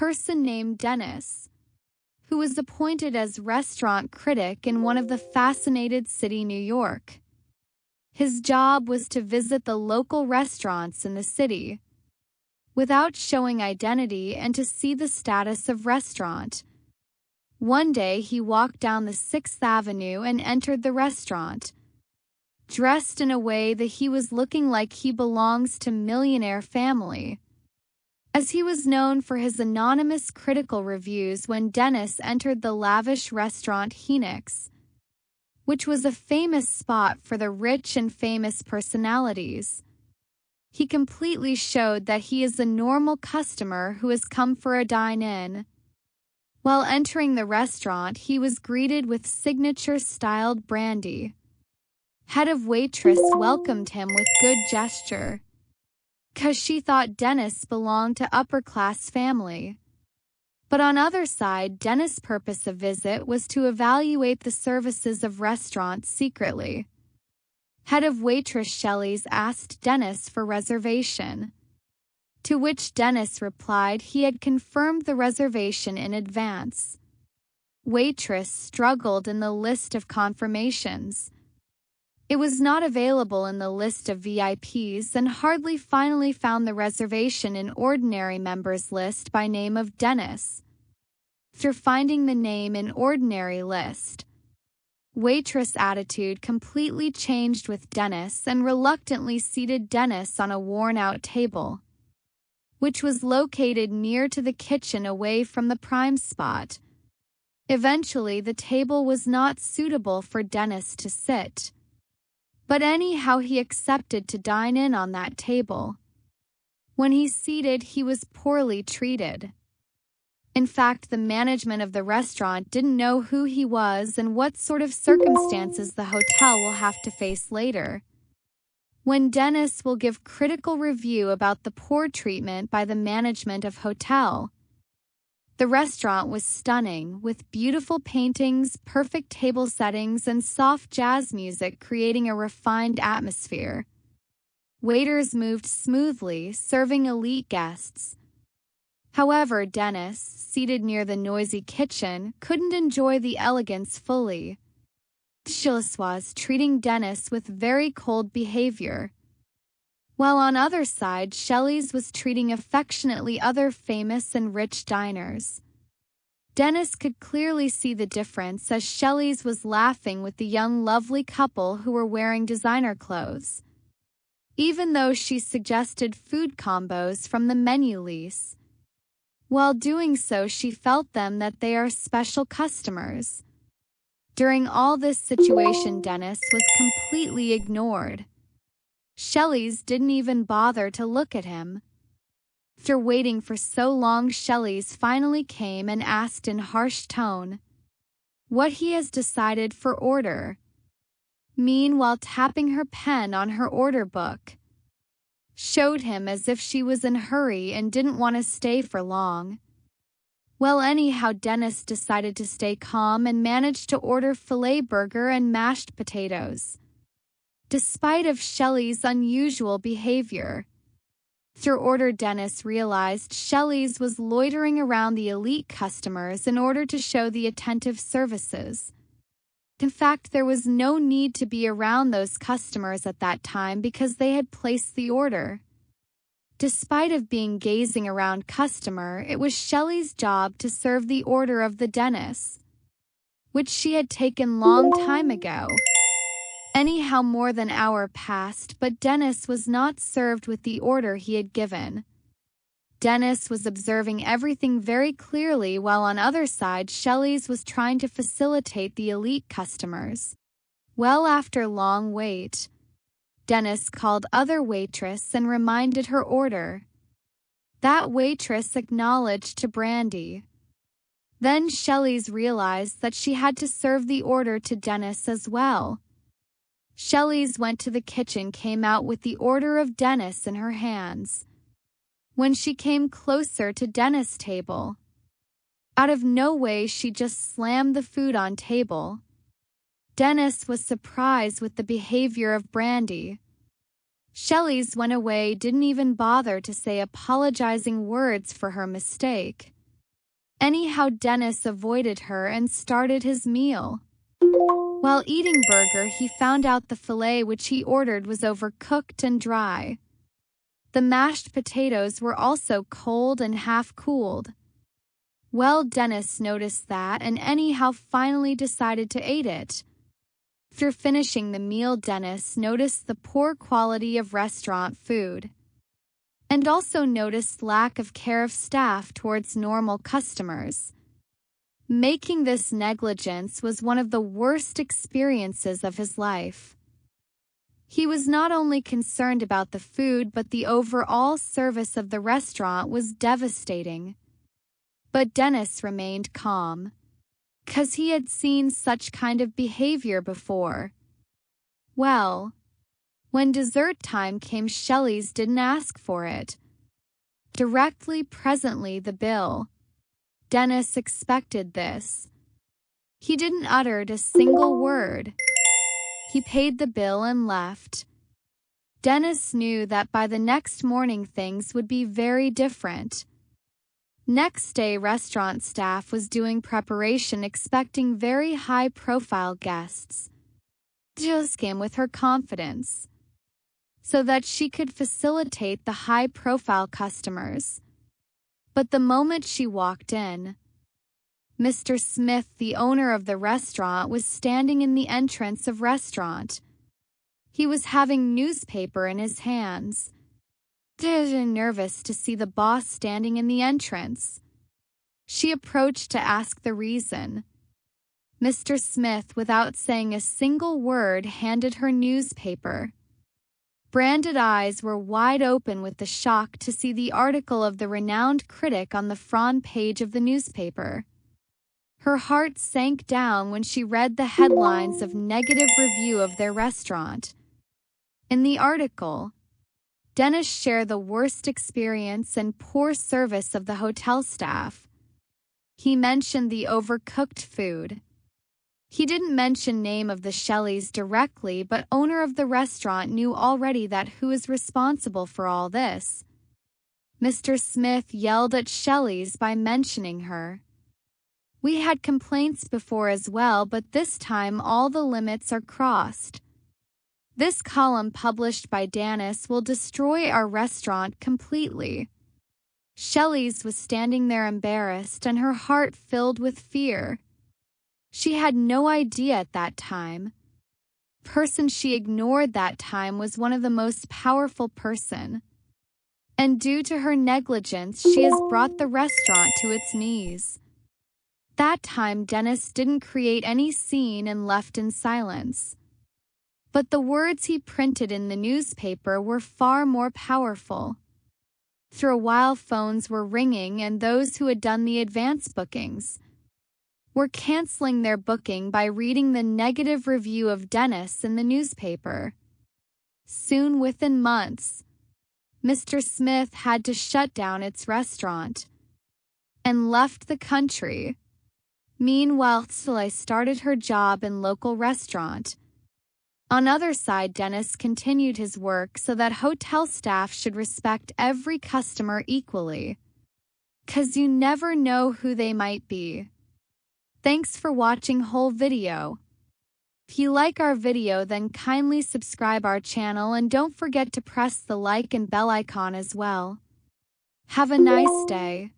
person named Dennis, who was appointed as restaurant critic in one of the fascinated city, New York. His job was to visit the local restaurants in the city without showing identity and to see the status of restaurant. One day he walked down the 6th Avenue and entered the restaurant, dressed in a way that he was looking like he belongs to millionaire family, as he was known for his anonymous critical reviews when Dennis entered the lavish restaurant Humiliates, which was a famous spot for the rich and famous personalities. He completely showed that he is a normal customer who has come for a dine-in. While entering the restaurant, he was greeted with signature-styled brandy. Head of Waitress welcomed him with good gesture, 'cause she thought Dennis belonged to upper-class family. But on other side, Dennis' purpose of visit was to evaluate the services of restaurants secretly. Head of Waitress Shelley's asked Dennis for reservation, to which Dennis replied he had confirmed the reservation in advance. Waitress struggled in the list of confirmations. It was not available in the list of VIPs and hardly finally found the reservation in ordinary members list by name of Dennis. After finding the name in ordinary list, Waitress' attitude completely changed with Dennis and reluctantly seated Dennis on a worn-out table, which was located near to the kitchen away from the prime spot. Eventually, the table was not suitable for Dennis to sit, but anyhow he accepted to dine in on that table. When he seated, he was poorly treated. In fact, the management of the restaurant didn't know who he was and what sort of circumstances the hotel will have to face later, when Dennis will give critical review about the poor treatment by the management of hotel. The restaurant was stunning, with beautiful paintings, perfect table settings, and soft jazz music creating a refined atmosphere. Waiters moved smoothly, serving elite guests. However, Dennis, seated near the noisy kitchen, couldn't enjoy the elegance fully. Shelley was treating Dennis with very cold behavior, while on other side Shelley's was treating affectionately other famous and rich diners. Dennis could clearly see the difference as Shelley's was laughing with the young lovely couple who were wearing designer clothes, even though she suggested food combos from the menu list. While doing so, she felt them that they are special customers. During all this situation, Dennis was completely ignored. Shelley's didn't even bother to look at him. After waiting for so long, Shelley's finally came and asked in harsh tone what he has decided for order, meanwhile tapping her pen on her order book. Showed him as if she was in a hurry and didn't want to stay for long. Well, anyhow, Dennis decided to stay calm and managed to order filet burger and mashed potatoes, despite of Shelley's unusual behavior. After order, Dennis realized Shelley's was loitering around the elite customers in order to show the attentive services. In fact, there was no need to be around those customers at that time because they had placed the order. Despite of being gazing around customer, it was Shelley's job to serve the order of the Dennis, which she had taken long time ago. Anyhow, more than an hour passed, but Dennis was not served with the order he had given. Dennis was observing everything very clearly, while on other side Shelley's was trying to facilitate the elite customers. Well, after long wait, Dennis called other waitress and reminded her order. That waitress acknowledged to brandy. Then Shelley's realized that she had to serve the order to Dennis as well. Shelley's went to the kitchen, came out with the order of Dennis in her hands. When she came closer to Dennis' table, out of no way she just slammed the food on table. Dennis was surprised with the behavior of brandy. Shelley's went away, didn't even bother to say apologizing words for her mistake. Anyhow, Dennis avoided her and started his meal. While eating burger, he found out the filet which he ordered was overcooked and dry. The mashed potatoes were also cold and half-cooled. Well, Dennis noticed that and anyhow finally decided to eat it. After finishing the meal, Dennis noticed the poor quality of restaurant food and also noticed lack of care of staff towards normal customers. Making this negligence was one of the worst experiences of his life. He was not only concerned about the food, but the overall service of the restaurant was devastating. But Dennis remained calm, 'cause he had seen such kind of behavior before. Well, when dessert time came, Shelley's didn't ask for it. Presently the bill. Dennis expected this. He didn't utter a single word. He paid the bill and left. Dennis knew that by the next morning things would be very different. Next day, restaurant staff was doing preparation, expecting very high-profile guests. Just came with her confidence, so that she could facilitate the high-profile customers. But the moment she walked in, Mr. Smith, the owner of the restaurant, was standing in the entrance of restaurant. He was having newspaper in his hands. Nervous to see the boss standing in the entrance. She approached to ask the reason. Mr. Smith, without saying a single word, handed her newspaper. Branded eyes were wide open with the shock to see the article of the renowned critic on the front page of the newspaper. Her heart sank down when she read the headlines of negative review of their restaurant. In the article, Dennis shared the worst experience and poor service of the hotel staff. He mentioned the overcooked food. He didn't mention name of the Shelleys directly, but owner of the restaurant knew already that who is responsible for all this. Mr. Smith yelled at Shelleys by mentioning her. We had complaints before as well, but this time all the limits are crossed. This column published by Dennis will destroy our restaurant completely. Shelleys was standing there embarrassed and her heart filled with fear. She had no idea at that time. Person she ignored that time was one of the most powerful person. And due to her negligence, she has brought the restaurant to its knees. That time, Dennis didn't create any scene and left in silence. But the words he printed in the newspaper were far more powerful. For a while, phones were ringing and those who had done the advance bookings were canceling their booking by reading the negative review of Dennis in the newspaper. Soon, within months, Mr. Smith had to shut down its restaurant and left the country. Meanwhile, Shelley started her job in local restaurant. On other side, Dennis continued his work so that hotel staff should respect every customer equally. 'Cause you never know who they might be. Thanks for watching whole video. If you like our video, then kindly subscribe our channel and don't forget to press the like and bell icon as well. Have a nice day.